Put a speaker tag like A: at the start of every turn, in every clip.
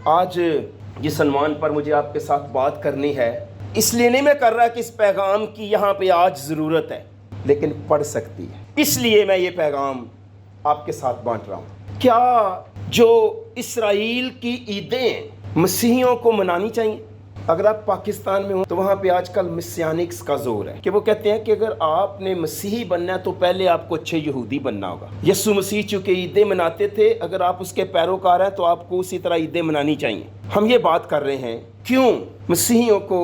A: آج جس عنوان پر مجھے آپ کے ساتھ بات کرنی ہے، اس لیے نہیں میں کر رہا کہ اس پیغام کی یہاں پہ آج ضرورت ہے، لیکن پڑھ سکتی ہے، اس لیے میں یہ پیغام آپ کے ساتھ بانٹ رہا ہوں۔ کیا جو اسرائیل کی عیدیں مسیحیوں کو منانی چاہیے؟ اگر آپ پاکستان میں ہوں تو وہاں پہ آج کل مسیانکس کا زور ہے کہ وہ کہتے ہیں کہ اگر آپ نے مسیحی بننا ہے تو پہلے آپ کو اچھے یہودی بننا ہوگا۔ یسوع مسیح چونکہ عیدیں مناتے تھے، اگر آپ اس کے پیروکار ہیں تو آپ کو اسی طرح عیدیں منانی چاہیے۔ ہم یہ بات کر رہے ہیں کیوں مسیحیوں کو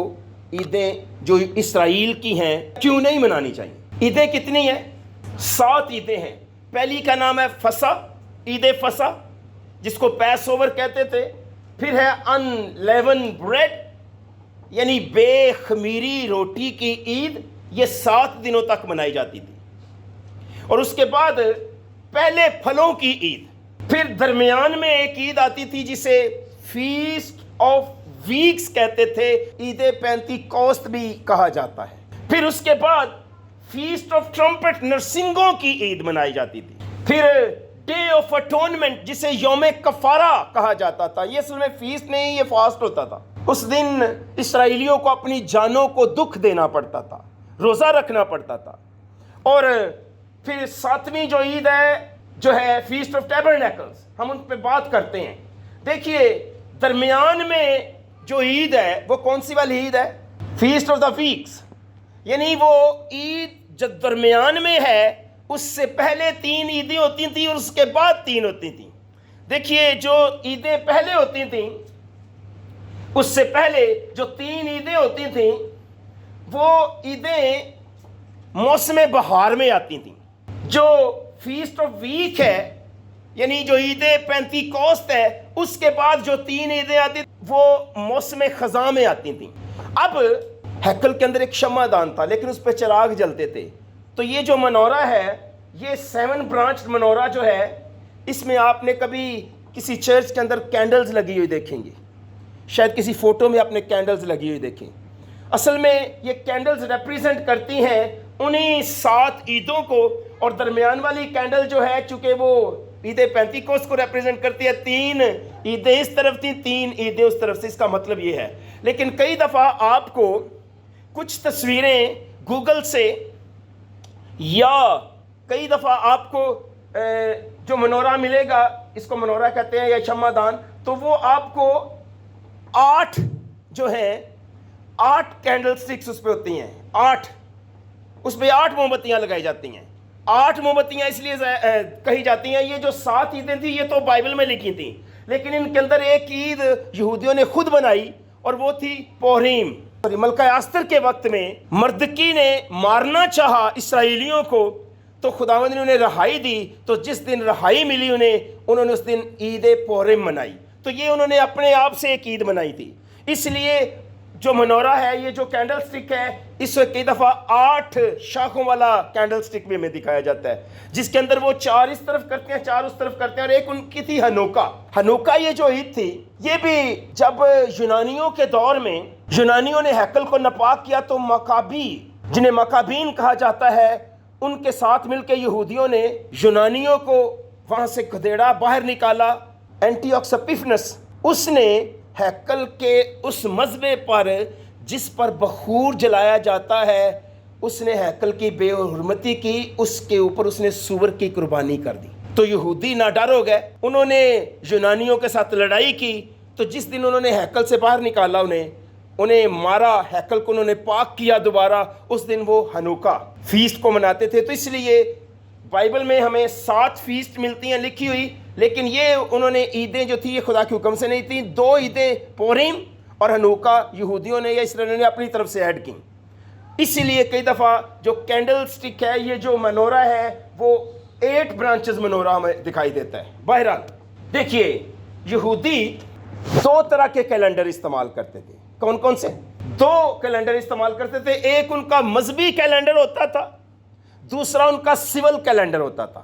A: عیدیں جو اسرائیل کی ہیں کیوں نہیں منانی چاہیے۔ عیدیں کتنی ہیں؟ 7 عیدیں ہیں۔ پہلی کا نام ہے فسح، عید فسح، جس کو پیس اوور کہتے تھے۔ پھر ہے انلیون بریڈ، یعنی بے خمیری روٹی کی عید، یہ 7 دنوں تک منائی جاتی تھی۔ اور اس کے بعد پہلے پھلوں کی عید۔ پھر درمیان میں ایک عید آتی تھی جسے فیسٹ آف ویکس کہتے تھے، عید پینتیکوست بھی کہا جاتا ہے۔ پھر اس کے بعد فیسٹ آف ٹرمپٹ، نرسنگوں کی عید منائی جاتی تھی۔ پھر ڈے آف اٹونمنٹ جسے یوم کفارہ کہا جاتا تھا، یہ اصل میں فیسٹ نہیں، یہ فاسٹ ہوتا تھا۔ اس دن اسرائیلیوں کو اپنی جانوں کو دکھ دینا پڑتا تھا، روزہ رکھنا پڑتا تھا۔ اور پھر 7ویں جو عید ہے جو ہے فیسٹ آف ٹیبرنیکلز، ہم ان پہ بات کرتے ہیں۔ دیکھیے درمیان میں جو عید ہے وہ کون سی والی عید ہے؟ فیسٹ آف دا ویکس، یعنی وہ عید جو درمیان میں ہے اس سے پہلے 3 عیدیں ہوتی تھیں اور اس کے بعد 3 ہوتی تھیں۔ دیکھیے جو عیدیں پہلے ہوتی تھیں، اس سے پہلے جو 3 عیدیں ہوتی تھیں وہ عیدیں موسم بہار میں آتی تھیں۔ جو فیسٹ آف ویک ہے یعنی جو عید پینتیکوست ہے، اس کے بعد جو 3 عیدیں آتی وہ موسم خزاں میں آتی تھیں۔ اب ہیکل کے اندر ایک شمع دان تھا لیکن اس پہ چراغ جلتے تھے، تو یہ جو منورہ ہے یہ 7 برانچ منورہ جو ہے، اس میں آپ نے کبھی کسی چرچ کے اندر کینڈلز لگی ہوئی دیکھیں گے، شاید کسی فوٹو میں آپ نے کینڈلز لگی ہوئی دیکھیں۔ اصل میں یہ کینڈلز ریپریزنٹ کرتی ہیں انہی 7 عیدوں کو، اور درمیان والی کینڈل جو ہے چونکہ وہ عید پینتیکوست کو ریپریزنٹ کرتی ہے، 3 عیدیں اس طرف تھیں، 3 عیدیں اس طرف سے، اس کا مطلب یہ ہے۔ لیکن کئی دفعہ آپ کو کچھ تصویریں گوگل سے یا کئی دفعہ آپ کو جو منورہ ملے گا، اس کو منورہ کہتے ہیں یا شمع دان، تو وہ آپ کو 8 جو ہیں 8 کینڈل سٹکس اس پہ ہوتی ہیں، 8 اس پہ 8 موم بتیاں لگائی جاتی ہیں۔ 8 موم بتیاں اس لیے کہی جاتی ہیں، یہ جو 7 عیدیں تھیں یہ تو بائبل میں لکھی تھیں، لیکن ان کے اندر ایک عید یہودیوں نے خود بنائی اور وہ تھی پوریم۔ ملکہ آستر کے وقت میں مردکی نے مارنا چاہا اسرائیلیوں کو، تو خداوند نے انہیں رہائی دی، تو جس دن رہائی ملی انہوں نے اس دن عید پوریم منائی، تو یہ انہوں نے اپنے آپ سے ایک عید منائی تھی۔ اس لیے جو منورہ ہے، یہ جو کینڈل سٹک ہے، اس میں کئی دفعہ 8 شاخوں والا کینڈل سٹک بھی ہمیں دکھایا جاتا ہے، جس کے اندر وہ 4 اس طرف کرتے ہیں، 4 اس طرف کرتے ہیں، اور ایک ان کی تھی ہنوکا۔ ہنوکا یہ جو عید تھی، یہ بھی جب یونانیوں کے دور میں یونانیوں نے ہیکل کو ناپاک کیا تو مکابی، جنہیں مکابین کہا جاتا ہے، ان کے ساتھ مل کے یہودیوں نے یونانیوں کو وہاں سے گھدیڑا، باہر نکالا۔ اینٹی آکس ایپیفنس، اس نے ہیکل کے اس مذبح پر جس پر بخور جلایا جاتا ہے، اس نے ہیکل کی بے حرمتی کی، اس کے اوپر اس نے سور کی قربانی کر دی۔ تو یہودی ناڈر ہو گئے، انہوں نے یونانیوں کے ساتھ لڑائی کی، تو جس دن انہوں نے ہیکل سے باہر نکالا انہیں مارا، ہیکل کو انہوں نے پاک کیا دوبارہ، اس دن وہ ہنوکا فیسٹ کو مناتے تھے۔ تو اس لیے بائبل میں ہمیں 7 فیسٹ ملتی ہیں لکھی ہوئی، لیکن یہ انہوں نے عیدیں جو تھی یہ خدا کے حکم سے نہیں تھیں۔ 2 عیدیں پوریم اور ہنوکا یہودیوں نے یا اسرائیلیوں نے اپنی طرف سے ایڈ کی۔ اسی لیے کئی دفعہ جو کینڈل سٹک ہے، یہ جو منورہ ہے، وہ 8 برانچز منورہ ہمیں دکھائی دیتا ہے۔ بہرحال دیکھیے یہودی 2 طرح کے کیلنڈر استعمال کرتے تھے۔ کون کون سے؟ 2 کیلنڈر استعمال کرتے تھے۔ ایک ان کا مذہبی کیلنڈر ہوتا تھا، دوسرا ان کا سول کیلنڈر ہوتا تھا۔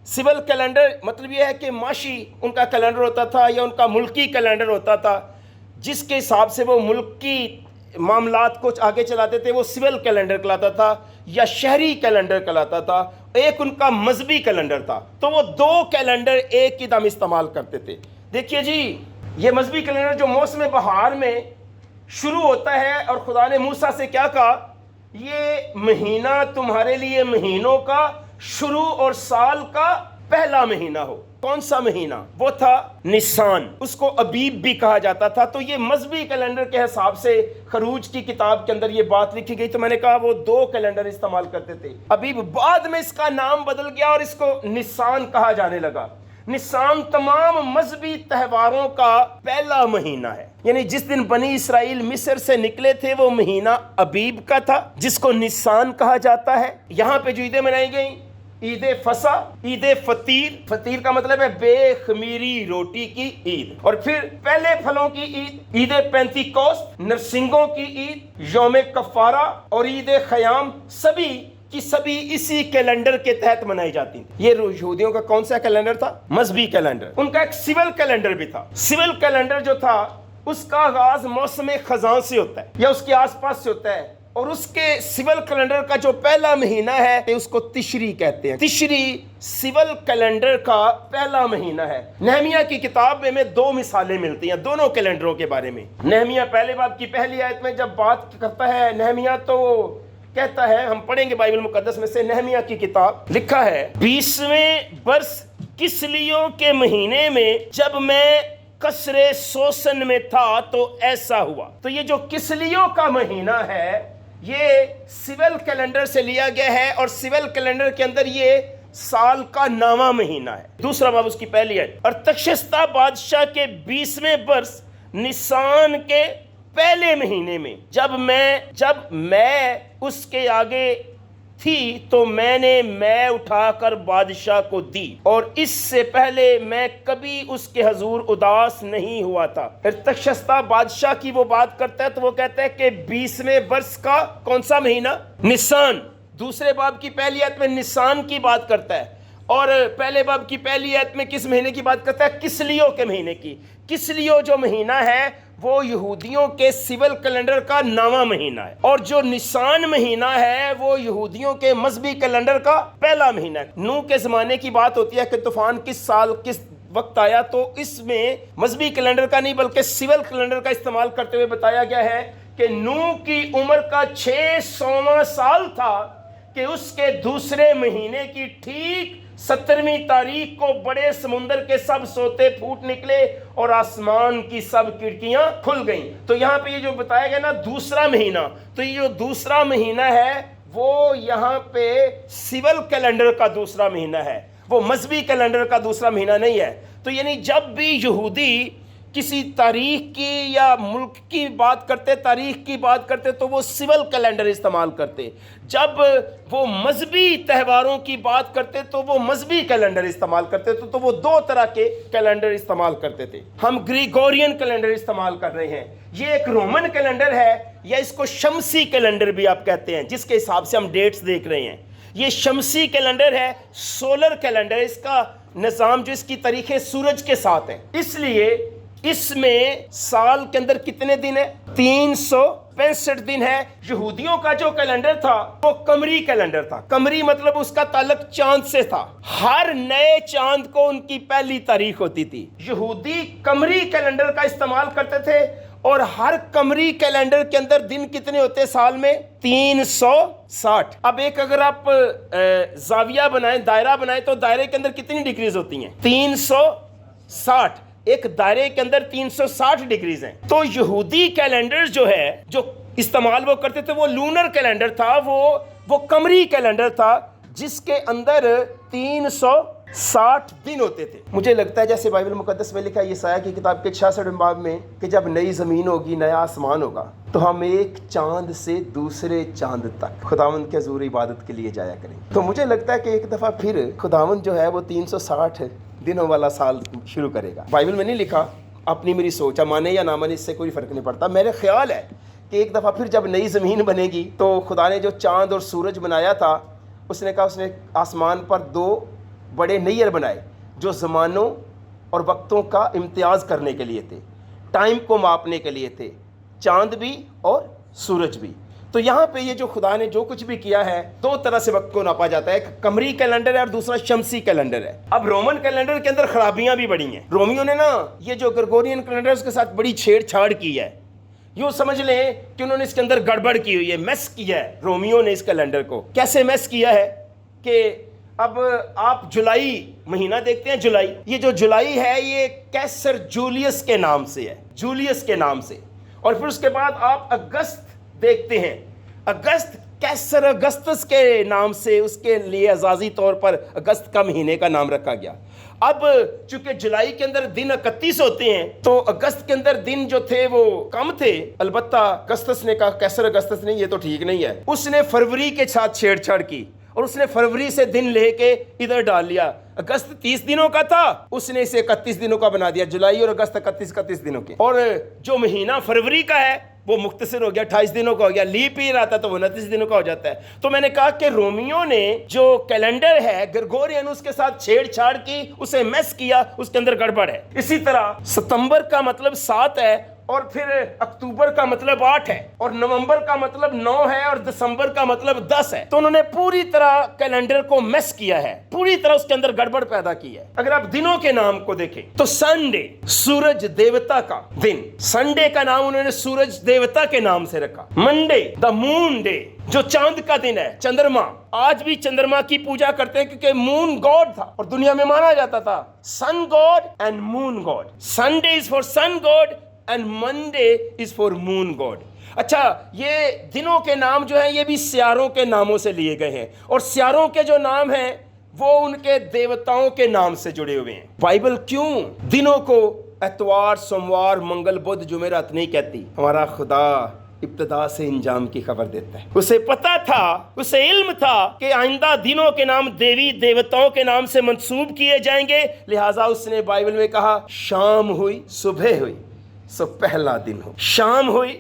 A: سول کیلنڈر مطلب یہ ہے کہ معاشی ان کا کیلنڈر ہوتا تھا یا ان کا ملکی کیلنڈر ہوتا تھا، جس کے حساب سے وہ ملکی معاملات کو آگے چلاتے تھے، وہ سول کیلنڈر کہلاتا تھا یا شہری کیلنڈر کہلاتا تھا۔ ایک ان کا مذہبی کیلنڈر تھا، تو وہ 2 کیلنڈر ایک ہی دم استعمال کرتے تھے۔ دیکھیے جی، یہ مذہبی کیلنڈر جو موسم بہار میں شروع ہوتا ہے، اور خدا نے موسیٰ سے کیا کہا، یہ مہینہ تمہارے لیے مہینوں کا شروع اور سال کا پہلا مہینہ ہو۔ کون سا مہینہ؟ وہ تھا نسان، اس کو ابیب بھی کہا جاتا تھا۔ تو یہ مذہبی کیلنڈر کے حساب سے خروج کی کتاب کے اندر یہ بات لکھی گئی۔ تو میں نے کہا وہ 2 کیلنڈر استعمال کرتے تھے، ابیب، بعد میں اس کا نام بدل گیا اور اس کو نسان کہا جانے لگا۔ نسان تمام مذہبی تہواروں کا پہلا مہینہ ہے، یعنی جس دن بنی اسرائیل مصر سے نکلے تھے وہ مہینہ ابیب کا تھا، جس کو نسان کہا جاتا ہے۔ یہاں پہ جو عیدیں منائی گئیں، عید فصح، عید فطیر، فطیر کا مطلب ہے بے خمیری روٹی کی عید، اور پھر پہلے پھلوں کی عید، عید پینتیکوست، نرسنگوں کی عید، یوم کفارہ اور عید خیام، سبھی کی سبھی اسی کیلنڈر کے تحت منائی جاتی ہیں۔ یہ یہودیوں کا کون سا کیلنڈر تھا؟ مذہبی کیلنڈر۔ ان کا ایک سول کیلنڈر بھی تھا۔ سول کیلنڈر جو تھا اس کا آغاز موسم خزاں سے ہوتا ہے یا اس کے آس پاس سے ہوتا ہے، اور اس کے سول کیلنڈر کا جو پہلا مہینہ ہے اس کو تشری کہتے ہیں۔ تشری سول کیلنڈر کا پہلا مہینہ ہے۔ نہمیہ کی کتاب میں ہمیں 2 مثالیں ملتی ہیں دونوں کیلنڈروں کے بارے میں۔ نہمیہ پہلے باب کی پہلی آیت میں جب بات کرتا ہے نہمیہ، تو کہتا ہے، ہم پڑھیں گے بائبل مقدس میں سے نہمیہ کی کتاب، لکھا ہے 20ویں برس کسلیوں کے مہینے میں جب میں قصر سوسن میں تھا تو ایسا ہوا۔ تو یہ جو کسلیوں کا مہینہ ہے یہ سول کیلنڈر سے لیا گیا ہے، اور سول کیلنڈر کے اندر یہ سال کا 9واں مہینہ ہے۔ دوسرا باب اس کی پہلی ہے، اور تخشستہ بادشاہ کے 20ویں برس نسان کے پہلے مہینے میں جب میں اس کے آگے تھی تو میں نے میں اٹھا کر بادشاہ کو دی، اور اس سے پہلے میں کبھی اس کے حضور اداس نہیں ہوا تھا۔ پھر تخشستہ بادشاہ کی وہ بات کرتا ہے تو وہ کہتا ہے کہ 20ویں برس کا کون سا مہینہ؟ نسان۔ دوسرے باب کی پہلی آیت میں نسان کی بات کرتا ہے، اور پہلے باب کی پہلی آیت میں کس مہینے کی بات کرتا ہے؟ کسلیوں کے مہینے کی۔ کسلیوں جو مہینہ ہے وہ یہودیوں کے سول کیلنڈر کا 9واں مہینہ ہے، اور جو نسان مہینہ ہے وہ یہودیوں کے مذہبی کیلنڈر کا پہلا مہینہ ہے۔ نوح کے زمانے کی بات ہوتی ہے کہ طوفان کس سال کس وقت آیا، تو اس میں مذہبی کیلنڈر کا نہیں بلکہ سول کیلنڈر کا استعمال کرتے ہوئے بتایا گیا ہے کہ نوح کی عمر کا 600واں سال تھا کہ اس کے دوسرے مہینے کی ٹھیک 17ویں تاریخ کو بڑے سمندر کے سب سوتے پھوٹ نکلے اور آسمان کی سب کھڑکیاں کھل گئیں۔ تو یہاں پہ یہ جو بتایا گیا نا دوسرا مہینہ، تو یہ جو دوسرا مہینہ ہے وہ یہاں پہ سول کیلنڈر کا دوسرا مہینہ ہے، وہ مذہبی کیلنڈر کا دوسرا مہینہ نہیں ہے۔ تو یعنی جب بھی یہودی کسی تاریخ کی یا ملک کی بات کرتے، تاریخ کی بات کرتے، تو وہ سول کیلنڈر استعمال کرتے۔ جب وہ مذہبی تہواروں کی بات کرتے تو وہ مذہبی کیلنڈر استعمال کرتے، تو وہ 2 طرح کے کیلنڈر استعمال کرتے تھے۔ ہم گریگورین کیلنڈر استعمال کر رہے ہیں، یہ ایک رومن کیلنڈر ہے، یا اس کو شمسی کیلنڈر بھی آپ کہتے ہیں، جس کے حساب سے ہم ڈیٹس دیکھ رہے ہیں۔ یہ شمسی کیلنڈر ہے، سولر کیلنڈر، اس کا نظام جو اس کی تاریخیں سورج کے ساتھ ہے، اس لیے اس میں سال کے اندر کتنے دن ہیں؟ 365 دن ہے۔ یہودیوں کا جو کیلنڈر تھا وہ قمری کیلنڈر تھا۔ قمری مطلب اس کا تعلق چاند سے تھا، ہر نئے چاند کو ان کی پہلی تاریخ ہوتی تھی۔ یہودی قمری کیلنڈر کا استعمال کرتے تھے، اور ہر قمری کیلنڈر کے اندر دن کتنے ہوتے سال میں؟ 360۔ اب ایک اگر آپ زاویہ بنائیں، دائرہ بنائیں، تو دائرے کے اندر کتنی ڈگریز ہوتی ہیں؟ 360۔ ایک دائرے کے اندر 360 ڈگریز ہیں۔ تو یہودی کیلنڈر جو ہے، جو استعمال وہ کرتے تھے، وہ لونر کیلنڈر تھا، وہ قمری کیلنڈر تھا، جس کے اندر 360 دن ہوتے تھے۔ مجھے لگتا ہے جیسے بائبل مقدس میں لکھا ہے یسایہ کی کتاب کے 66 باب میں کہ جب نئی زمین ہوگی، نیا آسمان ہوگا، تو ہم ایک چاند سے دوسرے چاند تک خداوند کے حضور عبادت کے لیے جایا کریں۔ تو مجھے لگتا ہے کہ ایک دفعہ پھر خداوند جو ہے وہ 360 دنوں والا سال شروع کرے گا۔ بائبل میں نہیں لکھا، اپنی میری سوچ ہے، مانے یا نہ مانے اس سے کوئی فرق نہیں پڑتا۔ میرے خیال ہے کہ ایک دفعہ پھر جب نئی زمین بنے گی تو خدا نے جو چاند اور سورج بنایا تھا، اس نے کہا اس نے آسمان پر 2 بڑے نیر بنائے جو زمانوں اور وقتوں کا امتیاز کرنے کے لیے تھے، ٹائم کو ماپنے کے لیے تھے، چاند بھی اور سورج بھی۔ تو یہاں پہ یہ جو خدا نے جو کچھ بھی کیا ہے دو طرح سے وقت کو ناپا جاتا ہے، ایک قمری کیلنڈر ہے اور دوسرا شمسی کیلنڈر ہے۔ اب رومن کیلنڈر کے اندر خرابیاں بھی بڑی ہیں، رومیوں نے نا یہ جو گرگورین کیلنڈر اس کے ساتھ بڑی چھیڑ چھاڑ کی ہے، یوں سمجھ لیں کہ انہوں نے اس کے اندر گڑبڑ کی ہوئی ہے، میس کیا ہے رومیوں نے اس کیلنڈر کو۔ کیسے میس کیا ہے کہ اب آپ جولائی مہینہ دیکھتے ہیں، جولائی، یہ جو جولائی ہے یہ کیسر جولیس کے نام سے ہے، جولیس کے نام سے، اور پھر اس کے بعد آپ اگست دیکھتے ہیں، اگست کیسر اگستس کے نام سے اس کے لیے اعزازی طور پر اگست کا مہینے کا نام رکھا گیا۔ اب چونکہ جولائی کے اندر دن 31 ہوتے ہیں تو اگست کے اندر دن جو تھے وہ کم تھے، البتہ اگستس نے کہا، کیسر اگستس نے، یہ تو ٹھیک نہیں ہے، اس نے فروری کے ساتھ چھیڑ چھاڑ کی اور اس نے فروری سے دن لے کے ادھر ڈال لیا۔ اگست 30 دنوں کا تھا، اس نے اسے 31 دنوں کا بنا دیا، جولائی اور اگست 31 دنوں کے، اور جو مہینہ فروری کا ہے وہ مختصر ہو گیا، 28 دنوں کا ہو گیا، لیپ ایئر آتا تو وہ 29 دنوں کا ہو جاتا ہے۔ تو میں نے کہا کہ رومیوں نے جو کیلنڈر ہے گرگورین اس کے ساتھ چھیڑ چھاڑ کی، اسے میس کیا، اس کے اندر گڑبڑ ہے۔ اسی طرح ستمبر کا مطلب 7 ہے، اور پھر اکتوبر کا مطلب 8 ہے، اور نومبر کا مطلب 9 ہے، اور دسمبر کا مطلب 10 ہے۔ تو انہوں نے پوری طرح کیلنڈر کو میس کیا ہے، پوری طرح اس کے اندر گڑبڑ پیدا کی ہے۔ اگر آپ دنوں کے نام کو دیکھیں تو سنڈے سورج دیوتا کا دن، سنڈے کا نام انہوں نے سورج دیوتا کے نام سے رکھا۔ منڈے دا مون ڈے، جو چاند کا دن ہے، چندرما، آج بھی چندرما کی پوجا کرتے ہیں کیونکہ مون گاڈ تھا اور دنیا میں مانا جاتا تھا sun god and moon god. Sunday is for sun god and Monday is for moon god۔ اچھا، یہ دنوں کے نام جو ہیں یہ بھی سیاروں کے ناموں سے لیے گئے ہیں، اور سیاروں کے جو نام ہیں وہ ان کے دیوتاؤں کے نام سے جڑے ہوئے ہیں۔ بائبل کیوں دنوں کو اتوار، سوموار، منگل، بدھ، جمعرات نہیں کہتی؟ ہمارا خدا ابتدا سے انجام کی خبر دیتا ہے، اسے پتا تھا، اسے علم تھا کہ آئندہ دنوں کے نام دیوی دیوتاؤں کے نام سے منسوب کیے جائیں گے، لہٰذا اس نے بائبل میں کہا شام ہوئی صبح ہوئی سو پہلا دن ہو، شام ہوئی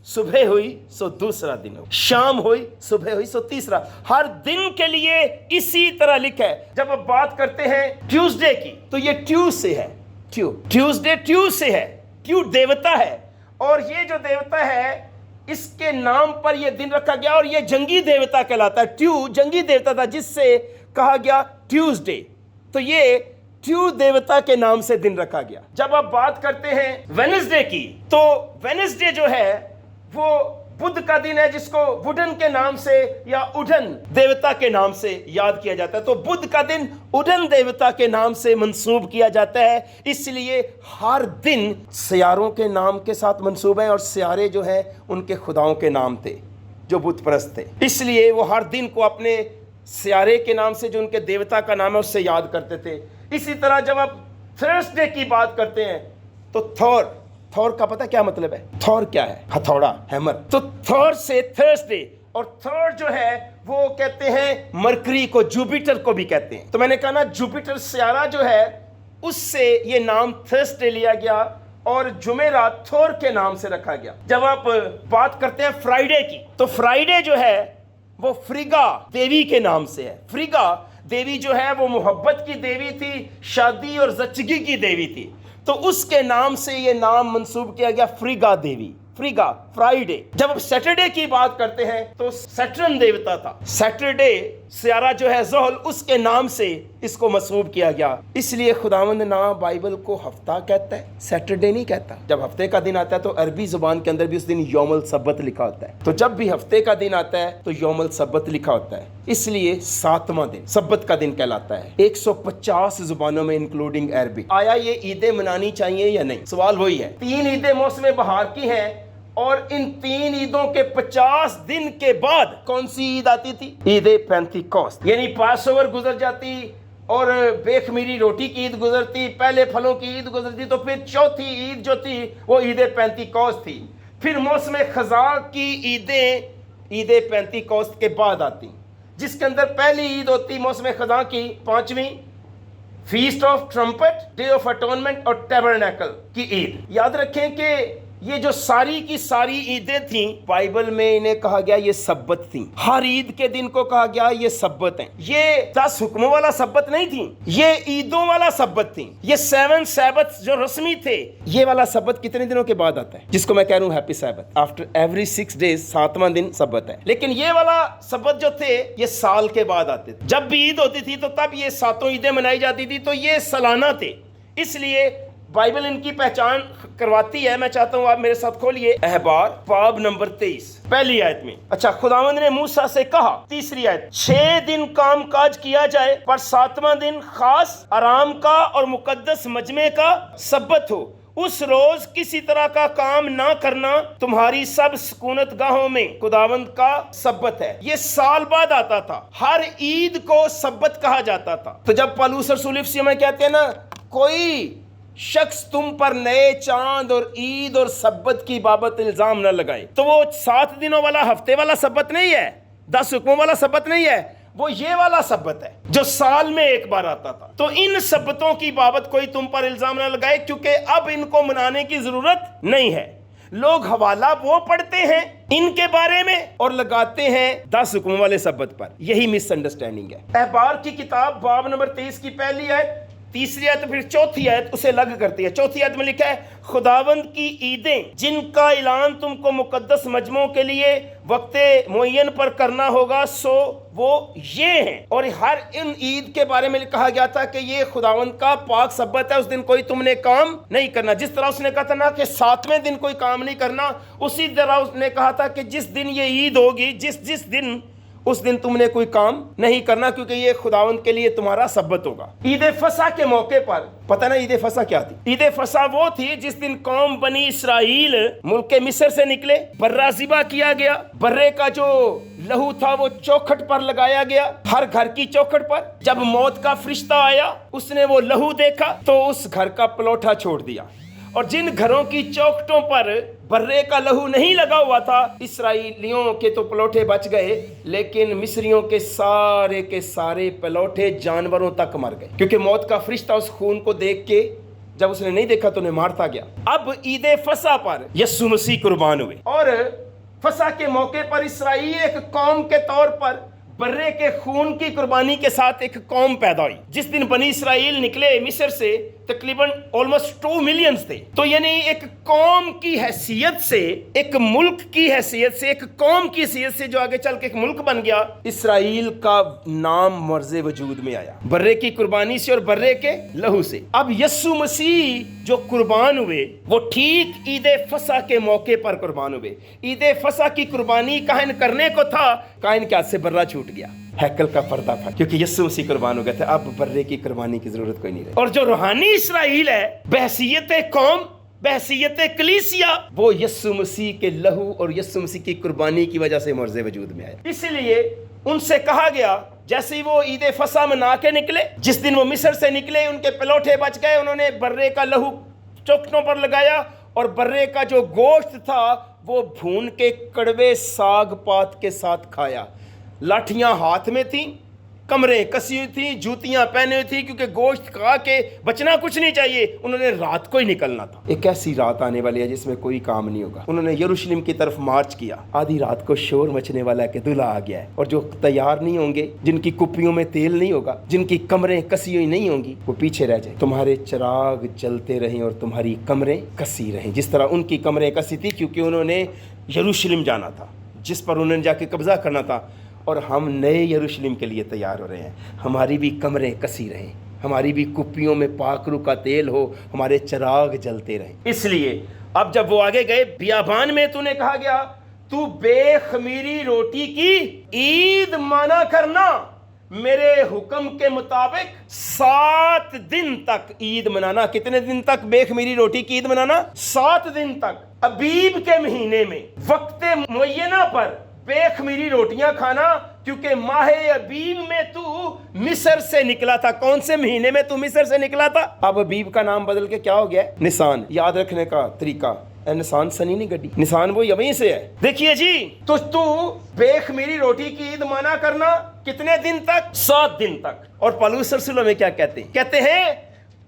A: صبح ہوئی سو دوسرا دن ہو، شام ہوئی صبح ہوئی سو تیسرا۔ ہر دن کے لیے اسی طرح لکھا ہے۔ جب آپ بات کرتے ہیں ٹیوزڈے کی تو یہ ٹیو سے ہے، ٹیوزڈے ٹیو سے ہے، ٹیو دیوتا ہے، اور یہ جو دیوتا ہے اس کے نام پر یہ دن رکھا گیا، اور یہ جنگی دیوتا کہلاتا ہے۔ ٹیو جنگی دیوتا تھا جس سے کہا گیا ٹیوزڈے، تو یہ ٹیو دیوتا کے نام سے دن رکھا گیا۔ جب آپ بات کرتے ہیں وینسڈے کی تو وینسڈے جو ہے وہ بدھ کا دن ہے، جس کو وڈن کے نام سے یا اڈن دیوتا کے نام سے یاد کیا جاتا ہے۔ تو بدھ کا دن اڈن دیوتا کے نام سے منسوب کیا جاتا ہے، اس لیے ہر دن سیاروں کے نام کے ساتھ منسوب ہے، اور سیارے جو ہیں ان کے خداؤں کے نام تھے جو بت پرست تھے، اس لیے وہ ہر دن کو اپنے سیارے کے نام سے جو ان کے دیوتا کا نام ہے اس سے یاد کرتے تھے۔ اسی طرح جب آپ تھرسڈے کی بات کرتے ہیں تو تھور کا پتہ کیا مطلب ہے؟ تھور کیا ہے؟ ہتھوڑا، ہیمر۔ تو تھور سے تھرسڈے، اور تھور جو ہے وہ کہتے ہیں مرکری کو، جوپیٹر کو بھی کہتے ہیں۔ تو میں نے کہا نا جوپیٹر سیارہ جو ہے اس سے یہ نام تھرسڈے لیا گیا، اور جمعرات تھور کے نام سے رکھا گیا۔ جب آپ بات کرتے ہیں فرائیڈے کی تو فرائیڈے جو ہے وہ فریگا دیوی کے نام سے ہے۔ فریگا دیوی جو ہے وہ محبت کی دیوی تھی، شادی اور زچگی کی دیوی تھی، تو اس کے نام سے یہ نام منسوب کیا گیا فریگا دیوی، فریگا، فرائیڈے۔ جب اب سیٹرڈے کی بات کرتے ہیں تو سیٹرن دیوتا تھا، سیٹرڈے سیارہ جو ہے زحل، اس کے نام سے اس کو منسوب کیا گیا، اس لیے خداوند نہ بائبل کو ہفتہ کہتا ہے، سیٹرڈے نہیں کہتا۔ جب ہفتے کا دن آتا ہے تو عربی زبان کے اندر بھی اس دن یوم السبت لکھا ہوتا ہے، تو جب بھی ہفتے کا دن آتا ہے تو یوم السبت لکھا ہوتا ہے، اس لیے 7واں دن سبت کا دن کہلاتا ہے۔ 150 زبانوں میں انکلوڈنگ عربک۔ آیا یہ عیدیں منانی چاہیے یا نہیں؟ سوال وہی ہے۔ 3 عیدیں موسم بہار کی ہیں، اور ان 3 عیدوں کے 50 دن کے بعد کون سی عید آتی تھی؟ عید پینتیکوست، یعنی پاس اوور گزر جاتی، اور بے خمیری روٹی کی عید گزرتی، پہلے پھلوں کی عید گزرتی، تو پھر چوتھی عید جو تھی وہ عید پینتیکوست تھی۔ پھر موسم خزاں کی عیدیں عید پینتیکوست کے بعد آتی، جس کے اندر پہلی عید ہوتی موسم خزاں کی 5ویں، feast of trumpet, day of atonement اور ٹیبرنیکل کی عید۔ یاد رکھیں کہ یہ جو ساری کی ساری عیدیں تھیں بائبل میں انہیں کہا گیا یہ سبت تھیں. ہر عید کے دن کو کہا گیا یہ سبت ہیں. یہ 10 حکموں والا سبت نہیں تھیں, یہ عیدوں والا سبت تھیں. یہ 7 سبت جو رسمی تھے, یہ والا سبت کتنے دنوں کے بعد آتا ہے, جس کو میں کہہ رہا ہوں ہیپی سبت, آفٹر ایوری 6 days 7واں دن سبت ہے. لیکن یہ والا سبت جو تھے یہ سال کے بعد آتے تھے. جب بھی عید ہوتی تھی تو تب یہ 7 عیدیں منائی جاتی تھی, تو یہ سالانہ تھے. اس لیے بائبل ان کی پہچان کرواتی ہے. میں چاہتا ہوں آپ میرے ساتھ کھولیے احبار باب نمبر 23 پہلی آیت میں. اچھا, خداوند نے موسیٰ سے کہا, تیسری آیت, 6 دن کام کاج کیا جائے پر 7واں دن خاص آرام کا اور مقدس مجمع کا سبت ہو. اس روز کسی طرح کا کام نہ کرنا تمہاری سب سکونت گاہوں میں خداوند کا سبت ہے. یہ سال بعد آتا تھا. ہر عید کو سبت کہا جاتا تھا. تو جب پالوس رسول افسی میں کہتے ہیں نا کوئی شخص تم پر نئے چاند اور عید اور سبت کی بابت الزام نہ لگائے, تو وہ 7 دنوں والا ہفتے والا سبت نہیں ہے, 10 حکموں والا سبت نہیں ہے, وہ یہ والا سبت ہے جو سال میں ایک بار آتا تھا. تو ان سبتوں کی بابت کوئی تم پر الزام نہ لگائے, کیونکہ اب ان کو منانے کی ضرورت نہیں ہے. لوگ حوالہ وہ پڑھتے ہیں ان کے بارے میں اور لگاتے ہیں 10 حکموں والے سبت پر. یہی مس انڈرسٹینڈنگ ہے. احبار کی کتاب باب نمبر 23 کی پہلی آیت, تیسری آیت, پھر چوتھی آیت اسے لگ کرتی ہے. چوتھی آیت میں لکھا ہے خداوند کی عیدیں جن کا اعلان تم کو مقدس مجمعوں کے لیے وقت معین پر کرنا ہوگا سو وہ یہ ہیں. اور ہر ان عید کے بارے میں کہا گیا تھا کہ یہ خداوند کا پاک سبت ہے, اس دن کوئی تم نے کام نہیں کرنا. جس طرح اس نے کہا تھا نا کہ 7ویں دن کوئی کام نہیں کرنا, اسی طرح اس نے کہا تھا کہ جس دن یہ عید ہوگی جس دن اس دن تم نے کوئی کام نہیں کرنا, کیونکہ یہ خداوند کے لیے تمہارا سبت ہوگا. عید فصح کے موقع پر پتہ نا عید فصح کیا تھی؟ عید فصح وہ تھی جس دن قوم بنی اسرائیل ملک مصر سے نکلے, برہ ذبح کیا گیا, برے کا جو لہو تھا وہ چوکھٹ پر لگایا گیا, ہر گھر کی چوکھٹ پر. جب موت کا فرشتہ آیا اس نے وہ لہو دیکھا تو اس گھر کا پلوٹا چھوڑ دیا. اور جن گھروں کی چوکھٹوں پر برے کا لہو نہیں لگا ہوا تھا اسرائیلیوں کے تو پلوٹے بچ گئے, لیکن مصریوں کے سارے پلوٹے جانوروں تک مر گئے, کیونکہ موت کا فرشتہ اس خون کو دیکھ کے جب اس نے نہیں دیکھا تو انہیں مارتا گیا. اب عید فصح پر یسوع مسیح قربان ہوئے, اور فصح کے موقع پر اسرائیل ایک قوم کے طور پر برے کے خون کی قربانی کے ساتھ ایک قوم پیدا ہوئی. جس دن بنی اسرائیل نکلے مصر سے تقریباً آلموسٹ 2 ملین تھے. تو یعنی ایک قوم کی حیثیت سے, ایک ملک کی حیثیت سے, ایک قوم کی حیثیت سے جو آگے چل کے ایک ملک بن گیا, اسرائیل کا نام مرز وجود میں آیا برے کی قربانی سے اور برے کے لہو سے. اب یسوع مسیح جو قربان ہوئے وہ ٹھیک عید فصح کے موقع پر قربان ہوئے. عید فصح کی قربانی کاہن کرنے کو تھا, کاہن کے ہاتھ سے برہ چھوٹ گیا, ہیکل کا پردہ پھٹ, کیونکہ یسوع مسیح قربان ہو گئے تھے. اب برے کی قربانی کی ضرورت کوئی نہیں رہی. اور جو روحانی اسرائیل ہے بحیثیت قوم, بحیثیت کلیسیا, وہ یسوع مسیح کے لہو اور یسوع مسیح کی قربانی کی وجہ سے مرز وجود میں آیا. اس لیے ان سے کہا گیا جیسے ہی وہ عید فصح منا کے نکلے, جس دن وہ مصر سے نکلے ان کے پلوٹے بچ گئے, انہوں نے برے کا لہو چوکھٹوں پر لگایا اور برے کا جو گوشت تھا وہ بھون کے کڑوے ساگ پات کے ساتھ کھایا. لاٹھیاں ہاتھ میں تھیں, کمریں کسی ہوئی تھیں, جوتیاں پہنے ہوئی تھیں, کیونکہ گوشت کھا کے بچنا کچھ نہیں چاہیے. انہوں نے رات کو ہی نکلنا تھا. ایک ایسی رات آنے والی ہے جس میں کوئی کام نہیں ہوگا. انہوں نے یروشلم کی طرف مارچ کیا, آدھی رات کو شور مچنے والا ہے کہ دلہا آ گیا ہے. اور جو تیار نہیں ہوں گے, جن کی کپیوں میں تیل نہیں ہوگا, جن کی کمریں کسی ہوئی نہیں ہوں گی, وہ پیچھے رہ جائیں. تمہارے چراغ جلتے رہیں اور تمہاری کمریں کسی رہیں, جس طرح ان کی کمریں کسی تھی, کیونکہ انہوں نے یروشلم جانا تھا جس پر انہوں نے جا کے قبضہ کرنا تھا. اور ہم نئے یروشلم کے لیے تیار ہو رہے ہیں. ہماری بھی کمریں کسی رہیں, ہماری بھی کپیوں میں پاک روح کا تیل ہو, ہمارے چراغ جلتے رہیں. اس لیے اب جب وہ آگے گئے بیابان میں, تو نے کہا گیا تو بے خمیری روٹی کی عید مانا کرنا, میرے حکم کے مطابق 7 دن تک عید منانا. کتنے دن تک بے خمیری روٹی کی عید منانا؟ 7 دن تک. ابیب کے مہینے میں وقت معینہ پر بے خمیری روٹیاں کھانا, کیونکہ ماہ ابیب میں تو مصر سے نکلا تھا. کون سے مہینے میں تو مصر سے نکلا تھا؟ اب ابیب کا نام بدل کے کیا ہو گیا ہے؟ نسان. یاد رکھنے کا طریقہ, نسان سنی نہیں گڈی, نسان وہ یہیں سے ہے. دیکھیے جی, تو بے خمیری روٹی کی عید مانا کرنا کتنے دن تک؟ 7 دن تک. اور پالوس رسول میں کیا کہتے ہیں؟ کہتے ہیں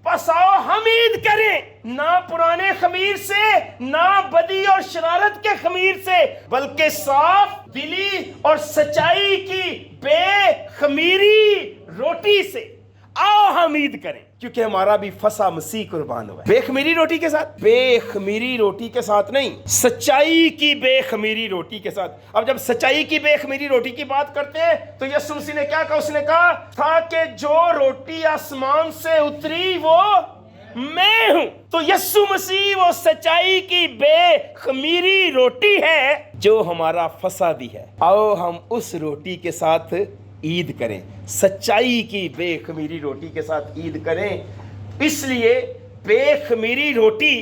A: پس آؤ ہم عید کریں، نہ پرانے خمیر سے، نہ بدی اور شرارت کے خمیر سے، بلکہ صاف دلی اور سچائی کی بے خمیری روٹی سے آؤ ہم عید کریں، کیونکہ ہمارا بھی فصح مسیح قربان ہوا ہے۔ بے خمیری روٹی کے ساتھ، بے خمیری روٹی کے ساتھ نہیں، سچائی کی بے خمیری روٹی کے ساتھ۔ اب جب سچائی کی بے خمیری روٹی کی بات کرتے ہیں تو یسوع مسیح نے کیا کہا؟ اس نے کہا تھا کہ جو روٹی آسمان سے اتری وہ میں ہوں۔ تو یسوع مسیح وہ سچائی کی بے خمیری روٹی ہے جو ہمارا فصح بھی ہے۔ آؤ ہم اس روٹی کے ساتھ عید کریں، سچائی کی بے خمیری روٹی کے ساتھ عید کریں۔ اس لیے بے خمیری روٹی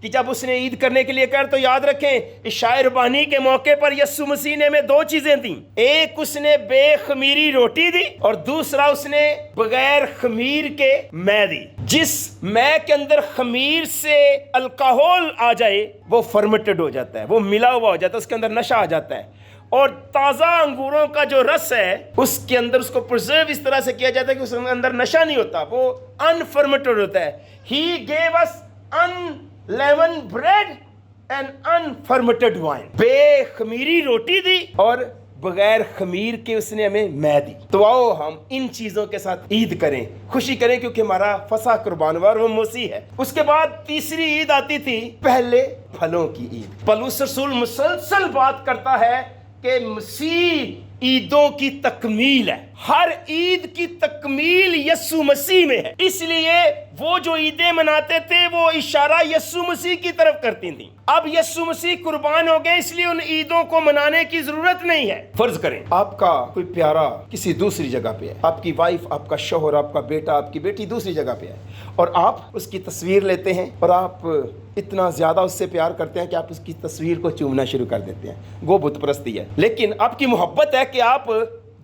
A: کہ جب اس نے عید کرنے کے لیے کہا تو یاد رکھیں عشاء ربانی کے موقع پر یسوع مسیح نے ہمیں دو چیزیں دیں، ایک اس نے بے خمیری روٹی دی اور دوسرا اس نے بغیر خمیر کے مے دی۔ جس مے کے اندر خمیر سے الکحول آ جائے وہ فرمنٹڈ ہو جاتا ہے، وہ ملا ہوا ہو جاتا ہے، اس کے اندر نشہ آ جاتا ہے، اور تازہ انگوروں کا جو رس ہے اس کے اندر اس کو پرزرو اس طرح سے کیا جاتا ہے کہ اس کے اندر نشہ نہیں ہوتا، وہ انفرمنٹڈ ہوتا ہے۔ He gave us unleavened bread and unfermented wine۔ بے خمیری روٹی دی اور بغیر خمیر کے اس نے ہمیں مے دی۔ تو آؤ ہم ان چیزوں کے ساتھ عید کریں، خوشی کریں، کیونکہ ہمارا فصح قربان ہوا اور وہ مسیح ہے۔ اس کے بعد تیسری عید آتی تھی پہلے پھلوں کی عید۔ پولس رسول مسلسل بات کرتا ہے کہ مسیح عیدوں کی تکمیل ہے، ہر عید کی تکمیل یسوع مسیح میں ہے، اس لیے وہ جو عیدیں مناتے تھے وہ اشارہ یسوع مسیح کی طرف کرتی تھیں۔ اب یسوع مسیح قربان ہو گئے، اس لیے ان عیدوں کو منانے کی ضرورت نہیں ہے۔ فرض کریں آپ کا کوئی پیارا کسی دوسری جگہ پہ ہے، آپ کی وائف، آپ کا شوہر، آپ کا بیٹا، آپ کی بیٹی دوسری جگہ پہ ہے، اور آپ اس کی تصویر لیتے ہیں اور آپ اتنا زیادہ اس سے پیار کرتے ہیں کہ آپ اس کی تصویر کو چومنا شروع کر دیتے ہیں، وہ بت پرستی ہے۔ لیکن آپ کی محبت ہے کہ آپ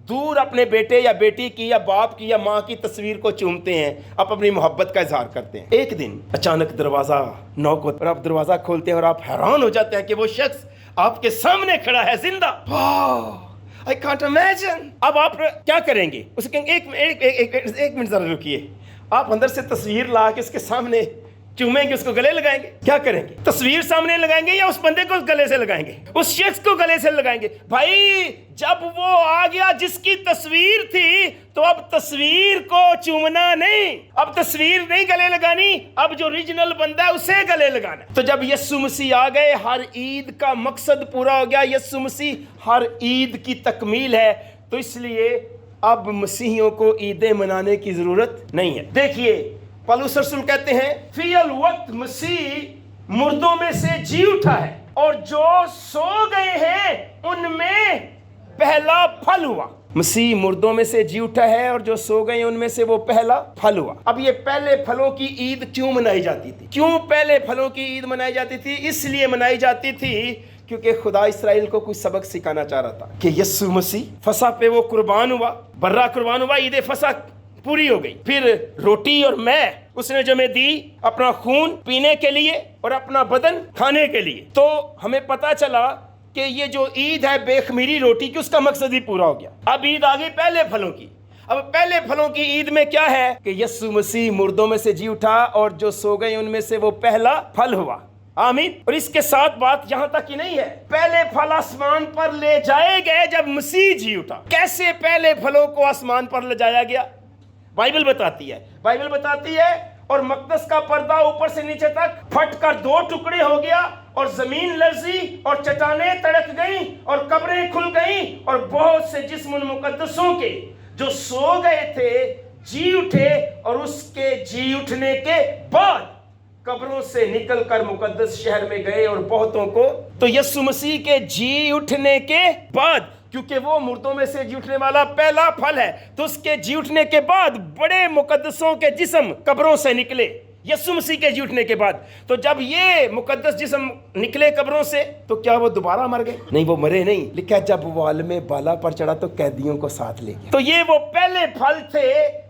A: دور اپنے بیٹے یا بیٹی کی یا باپ کی یا ماں کی تصویر کو چومتے ہیں، آپ اپنی محبت کا اظہار کرتے ہیں۔ ایک دن اچانک دروازہ نوک ہوتا ہے اور آپ دروازہ کھولتے ہیں اور آپ حیران ہو جاتے ہیں کہ وہ شخص آپ کے سامنے کھڑا ہے زندہ۔ I can't imagine۔ اب آپ کیا کریں گے؟ اسے کہیں گے ایک منٹ ذرا رکیے، آپ اندر سے تصویر لا کے اس کے سامنے چومیں گے، اس کو گلے لگائیں گے؟ کیا کریں گے؟ تصویر سامنے لگائیں گے یا اس بندے کو گلے سے لگائیں گے؟ اس شخص کو گلے سے لگائیں گے۔ بھائی جب وہ آ گیا جس کی تصویر تھی تو اب تصویر کو چومنا نہیں، اب تصویر نہیں گلے لگانی، اب جو اوریجنل بندہ ہے اسے گلے لگانا۔ تو جب یسوع مسیح آ گئے، ہر عید کا مقصد پورا ہو گیا، یسوع مسیح ہر عید کی تکمیل ہے، تو اس لیے اب مسیحیوں کو عیدیں منانے کی ضرورت نہیں ہے۔ دیکھیے پولس رسول کہتے ہیں فی الوقت مسیح مردوں میں سے جی اٹھا ہے اور جو سو گئے ہیں ان میں پہلا پھل ہوا۔ مسیح مردوں میں سے جی اٹھا ہے اور جو سو گئے ان میں سے وہ پہلا پھل ہوا۔ اب یہ پہلے پھلوں کی عید کیوں منائی جاتی تھی؟ کیوں پہلے پھلوں کی عید منائی جاتی تھی؟ اس لیے منائی جاتی تھی کیونکہ خدا اسرائیل کو کچھ سبق سکھانا چاہ رہا تھا کہ یسوع مسیح فصح پہ وہ قربان ہوا، برہ قربان ہوا، عید فصح پوری ہو گئی، پھر روٹی اور مے اس نے جو ہمیں دی اپنا خون پینے کے لیے اور اپنا بدن کھانے کے لیے۔ تو ہمیں پتا چلا کہ یہ جو عید ہے بے خمیری روٹی کی، اس کا مقصد ہی پورا ہو گیا۔ اب عید آ گئی پہلے پھلوں کی۔ اب پہلے پھلوں کی عید میں کیا ہے کہ یسوع مسیح مردوں میں سے جی اٹھا اور جو سو گئے ان میں سے وہ پہلا پھل ہوا۔ آمین۔ اور اس کے ساتھ بات یہاں تک ہی نہیں ہے، پہلے پھل آسمان پر لے جائے گئے جب مسیح جی اٹھا۔ کیسے پہلے پھلوں کو آسمان پر لے جایا گیا؟ بائبل بتاتی ہے، بائبل بتاتی ہے اور مقدس کا پردہ اوپر سے نیچے تک پھٹ کر دو ٹکڑے ہو گیا اور زمین لرزی اور چٹانیں تڑک گئیں اور قبریں کھل گئیں اور بہت سے جسم مقدسوں کے جو سو گئے تھے جی اٹھے، اور اس کے جی اٹھنے کے بعد قبروں سے نکل کر مقدس شہر میں گئے اور بہتوں کو۔ تو یسوع مسیح کے جی اٹھنے کے بعد، کیونکہ وہ مردوں میں سے جی اٹھنے والا پہلا پھل ہے، تو اس کے جی اٹھنے کے بعد بڑے مقدسوں کے جسم قبروں سے نکلے یسوع مسیح کے جی اٹھنے کے بعد۔ تو جب یہ مقدس جسم نکلے قبروں سے تو کیا وہ دوبارہ مر گئے؟ نہیں، وہ مرے نہیں۔ لکھا جب وہ عالم بالا پر چڑھا تو قیدیوں کو ساتھ لے گیا۔ تو یہ وہ پہلے پھل تھے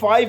A: 5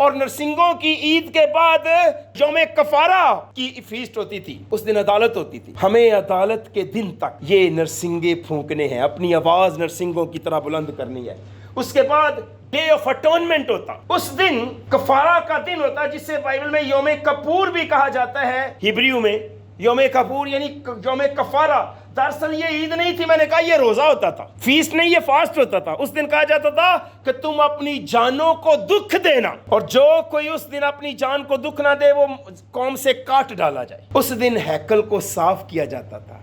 A: اور نرسنگوں کی عید کے بعد یوم کفارہ کی فیسٹ ہوتی تھی، اس دن عدالت ہوتی تھی۔ ہمیں عدالت کے دن تک یہ نرسنگیں پھونکنے ہیں، اپنی آواز نرسنگوں کی طرح بلند کرنی ہے۔ اس کے بعد ڈے آف اٹونمنٹ ہوتا، اس دن کفارہ کا دن ہوتا، جسے بائبل میں یوم کپور بھی کہا جاتا ہے، ہبریو میں یوم کپور یعنی یوم کفارہ۔ دراصل یہ عید نہیں تھی، میں نے کہا یہ روزہ ہوتا تھا، فیسٹ نہیں، یہ فاسٹ ہوتا تھا۔ اس دن کہا جاتا تھا کہ تم اپنی جانوں کو دکھ دینا، اور جو کوئی اس دن اپنی جان کو دکھ نہ دے وہ قوم سے کاٹ ڈالا جائے۔ اس دن ہیکل کو صاف کیا جاتا تھا،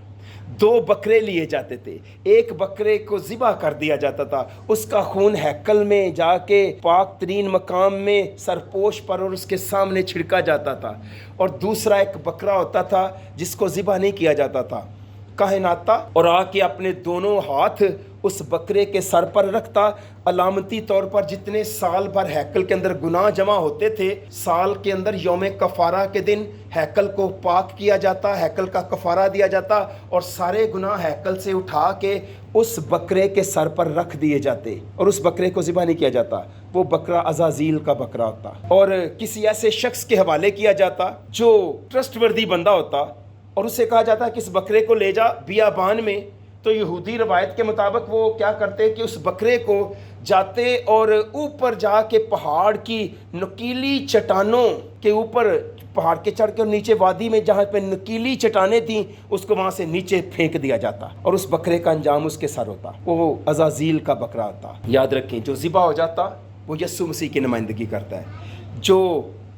A: 2 بکرے لیے جاتے تھے، ایک بکرے کو ذبح کر دیا جاتا تھا، اس کا خون ہیکل میں جا کے پاک ترین مقام میں سرپوش پر اور اس کے سامنے چھڑکا جاتا تھا، اور دوسرا ایک بکرا ہوتا تھا جس کو ذبح نہیں کیا جاتا تھا، کاہن آتا اور آ کے اپنے دونوں ہاتھ اس بکرے کے سر پر رکھتا، علامتی طور پر جتنے سال بھر ہیکل کے اندر گناہ جمع ہوتے تھے، سال کے اندر یوم کفارہ کے دن ہیکل کو پاک کیا جاتا، ہیکل کا کفارہ دیا جاتا، اور سارے گناہ ہیکل سے اٹھا کے اس بکرے کے سر پر رکھ دیے جاتے، اور اس بکرے کو ذبح نہیں کیا جاتا۔ وہ بکرا عزازیل کا بکرا ہوتا، اور کسی ایسے شخص کے حوالے کیا جاتا جو ٹرسٹ وردی بندہ ہوتا، اور اسے کہا جاتا ہے کہ اس بکرے کو لے جا بیابان میں۔ تو یہودی روایت کے مطابق وہ کیا کرتے کہ اس بکرے کو جاتے اور اوپر جا کے پہاڑ کی نکیلی چٹانوں کے اوپر، پہاڑ کے چڑھ کے، اور نیچے وادی میں جہاں پہ نکیلی چٹانیں تھیں اس کو وہاں سے نیچے پھینک دیا جاتا، اور اس بکرے کا انجام اس کے سر ہوتا، وہ عزازیل کا بکرا ہوتا۔ یاد رکھیں، جو ذبح ہو جاتا وہ یسوع مسیح کی نمائندگی کرتا ہے، جو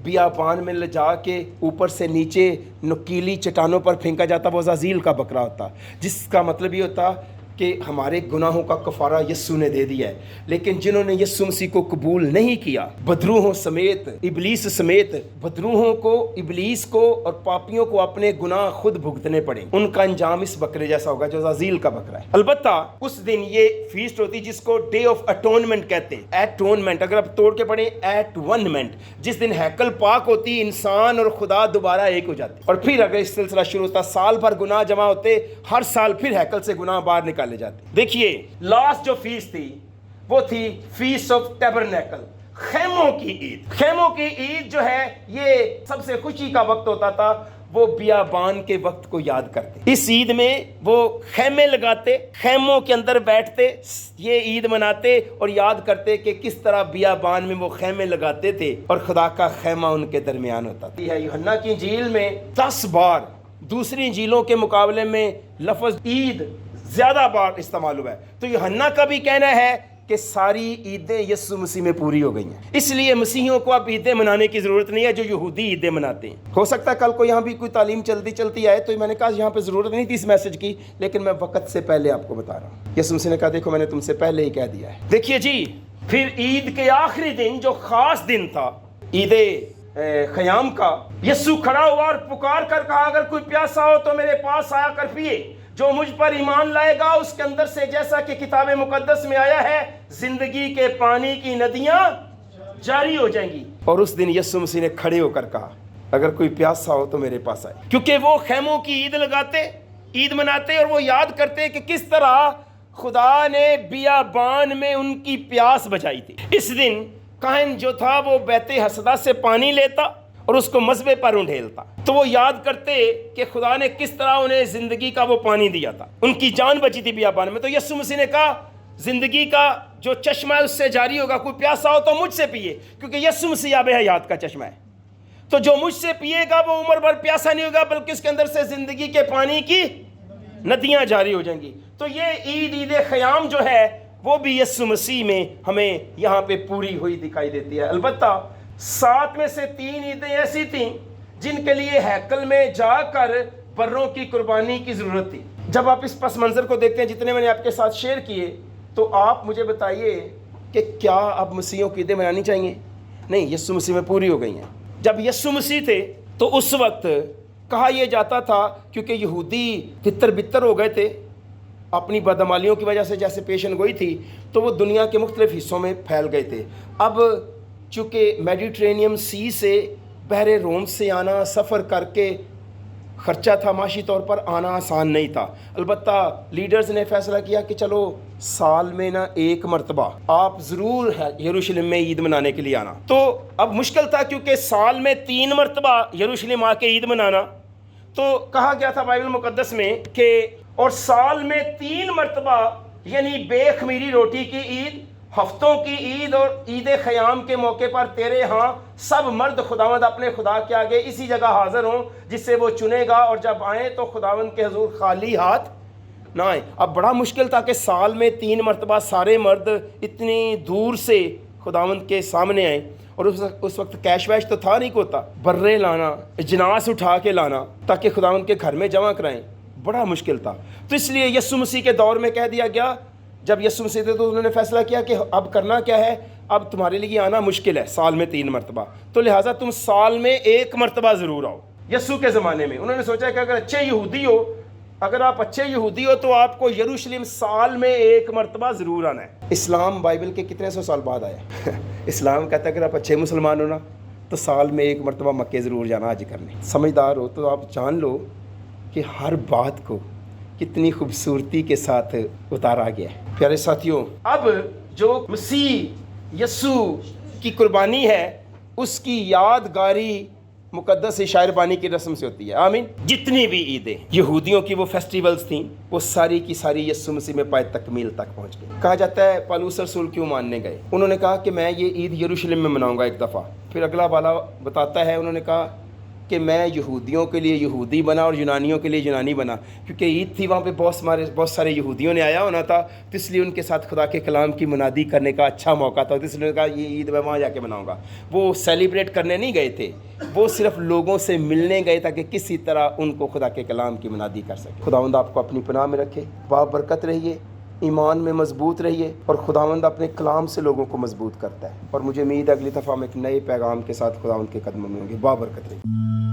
A: بیابان میں لے جا کے اوپر سے نیچے نکیلی چٹانوں پر پھینکا جاتا وہ عزازیل کا بکرا ہوتا، جس کا مطلب یہ ہوتا کہ ہمارے گناہوں کا کفارہ یسوع نے دے دیا ہے۔ لیکن جنہوں نے یسوع مسیح کو قبول نہیں کیا، بدروحوں سمیت، ابلیس سمیت، بدروحوں کو، ابلیس کو اور پاپیوں کو اپنے گناہ خود بھگتنے پڑے، ان کا انجام اس بکرے جیسا ہوگا جو عزازیل کا بکرا ہے۔ البتہ اس دن یہ فیسٹ ہوتی جس کو ڈے آف اٹونمنٹ کہتے ہیں، ایٹونمنٹ، اگر آپ توڑ کے پڑھیں ایٹونمنٹ، جس دن ہیکل پاک ہوتی، انسان اور خدا دوبارہ ایک ہو جاتے، اور پھر اگر اس سلسلہ شروع ہوتا، سال بھر گناہ جمع ہوتے، ہر سال پھر ہیکل سے گناہ باہر نکالے جاتے۔ دیکھیے لاسٹ جو فیس تھی وہ تھی فیس آف ٹیبرنیکل، خیموں کی عید۔ خیموں کی عید جو ہے یہ سب سے خوشی کا وقت ہوتا تھا، وہ بیابان کے وقت کو یاد کرتے۔ اس عید میں وہ خیمے لگاتے، خیموں کے اندر بیٹھتے، یہ عید مناتے اور یاد کرتے کہ کس طرح بیابان میں وہ خیمے لگاتے تھے اور خدا کا خیمہ ان کے درمیان ہوتا تھا۔ یوحنا کی انجیل میں 10 بار دوسری انجیلوں کے مقابلے میں لفظ عید زیادہ بار استعمال ہوا ہے، تو یوحنا کا بھی کہنا ہے کہ ساری عیدیں یسوع مسیح میں پوری ہو گئی ہیں، اس لیے مسیحیوں کو اب عیدیں منانے کی ضرورت نہیں ہے جو یہودی عیدیں مناتے ہیں۔ ہو سکتا ہے کل کو یہاں بھی کوئی تعلیم چلتی آئے، تو میں نے کہا یہاں پہ ضرورت نہیں تھی اس میسج کی، لیکن میں وقت سے پہلے آپ کو بتا رہا ہوں۔ یسوع مسیح نے کہا دیکھو میں نے تم سے پہلے ہی کہہ دیا ہے۔ دیکھیے جی، پھر عید کے آخری دن جو خاص دن تھا، عید خیام کا، یسوع کھڑا ہوا اور پکار کر کہا اگر کوئی پیاسا ہو تو میرے پاس آیا کر پیے، جو مجھ پر ایمان لائے گا اس کے اندر سے جیسا کہ کتاب مقدس میں آیا ہے زندگی کے پانی کی ندیاں جاری ہو جائیں گی۔ اور اس دن یسوع مسیح نے کھڑے ہو کر کہا اگر کوئی پیاسا ہو تو میرے پاس آئے، کیونکہ وہ خیموں کی عید لگاتے، عید مناتے، اور وہ یاد کرتے کہ کس طرح خدا نے بیابان میں ان کی پیاس بجائی تھی۔ اس دن کاہن جو تھا وہ بیت حسدہ سے پانی لیتا اور اس کو مذبے پر انڈھیلتا، تو وہ یاد کرتے کہ خدا نے کس طرح انہیں زندگی کا وہ پانی دیا تھا، ان کی جان بچی تھی بیابان میں۔ تو یسوع مسیح نے کہا زندگی کا جو چشمہ ہے اس سے جاری ہوگا، کوئی پیاسا ہو تو مجھ سے پیے، کیونکہ یسوع مسیح آب حیات کا چشمہ ہے۔ تو جو مجھ سے پیے گا وہ عمر بھر پیاسا نہیں ہوگا، بلکہ اس کے اندر سے زندگی کے پانی کی ندیاں جاری ہو جائیں گی۔ تو یہ عید خیام جو ہے وہ بھی یسوع مسیح میں ہمیں یہاں پہ پوری ہوئی دکھائی دیتی ہے۔ البتہ 7 میں سے 3 عیدیں ایسی تھیں جن کے لیے ہیکل میں جا کر بروں کی قربانی کی ضرورت تھی۔ جب آپ اس پس منظر کو دیکھتے ہیں جتنے میں نے آپ کے ساتھ شیئر کیے، تو آپ مجھے بتائیے کہ کیا اب مسیحیوں کی عیدیں منانی چاہیے؟ نہیں، یسوع مسیح میں پوری ہو گئی ہیں۔ جب یسوع مسیح تھے تو اس وقت کہا یہ جاتا تھا، کیونکہ یہودی تتر بتر ہو گئے تھے اپنی بدعمالیوں کی وجہ سے، جیسے پیشن گوئی تھی، تو وہ دنیا کے مختلف حصوں میں پھیل گئے تھے۔ اب چونکہ میڈیٹرینیم سی سے بحر روم سے آنا، سفر کر کے خرچہ تھا معاشی طور پر، آنا آسان نہیں تھا۔ البتہ لیڈرز نے فیصلہ کیا کہ چلو سال میں نا ایک مرتبہ آپ ضرور یروشلم میں عید منانے کے لیے آنا۔ تو اب مشکل تھا کیونکہ سال میں 3 مرتبہ یروشلم آ کے عید منانا، تو کہا گیا تھا بائبل مقدس میں کہ اور سال میں 3 مرتبہ یعنی بے خمیری روٹی کی عید، ہفتوں کی عید اور عید خیام کے موقع پر تیرے ہاں سب مرد خداوند اپنے خدا کے آگے اسی جگہ حاضر ہوں جس سے وہ چنے گا، اور جب آئیں تو خداوند کے حضور خالی ہاتھ نہ آئیں۔ اب بڑا مشکل تھا کہ سال میں 3 مرتبہ سارے مرد اتنی دور سے خداوند کے سامنے آئیں، اور اس وقت کیش ویش تو تھا نہیں ہوتا، برے لانا، اجناس اٹھا کے لانا تاکہ خداوند کے گھر میں جمع کرائیں، بڑا مشکل تھا۔ تو اس لیے یسوع مسیح کے دور میں کہہ دیا گیا، جب یسوع مسیح تھے تو انہوں نے فیصلہ کیا کہ اب کرنا کیا ہے، اب تمہارے لیے آنا مشکل ہے سال میں 3 مرتبہ، تو لہٰذا تم سال میں 1 مرتبہ ضرور آؤ۔ یسوع کے زمانے میں انہوں نے سوچا کہ اگر اچھے یہودی ہو، اگر آپ اچھے یہودی ہو تو آپ کو یروشلم سال میں 1 مرتبہ ضرور آنا ہے۔ اسلام بائبل کے کتنے سو سال بعد آیا؟ اسلام کہتا ہے اگر آپ اچھے مسلمان ہو نا تو سال میں 1 مرتبہ مکے ضرور جانا حج کرنے۔ سمجھدار ہو تو آپ جان لو کہ ہر بات کو کتنی خوبصورتی کے ساتھ اتارا گیا ہے۔ پیارے ساتھیوں، اب جو مسیح یسوع کی قربانی ہے اس کی یادگاری مقدس شاعر بانی کی رسم سے ہوتی ہے۔ آمین۔ جتنی بھی عیدیں یہودیوں کی وہ فیسٹیولز تھیں وہ ساری کی ساری یسوع مسیح میں پائے تکمیل تک پہنچ گئی۔ کہا جاتا ہے پالوس رسول کیوں ماننے گئے؟ انہوں نے کہا کہ میں یہ عید یروشلم میں مناؤں گا ایک دفعہ۔ پھر اگلا والا بتاتا ہے انہوں نے کہا کہ میں یہودیوں کے لیے یہودی بنا اور یونانیوں کے لیے یونانی بنا، کیونکہ عید تھی وہاں پہ بہت سارے یہودیوں نے آیا ہونا تھا، تو اس لیے ان کے ساتھ خدا کے کلام کی منادی کرنے کا اچھا موقع تھا، تو اس لیے کہا یہ عید میں وہاں جا کے مناؤں گا۔ وہ سیلیبریٹ کرنے نہیں گئے تھے، وہ صرف لوگوں سے ملنے گئے تاکہ کسی طرح ان کو خدا کے کلام کی منادی کر سکے۔ خداوند آپ کو اپنی پناہ میں رکھے، بابرکت رہیے، ایمان میں مضبوط رہیے، اور خداوند اپنے کلام سے لوگوں کو مضبوط کرتا ہے۔ اور مجھے امید ہے اگلی دفعہ ہم ایک نئے پیغام کے ساتھ خداوند کے قدموں میں ہوں گے۔ بابرکت رہیے۔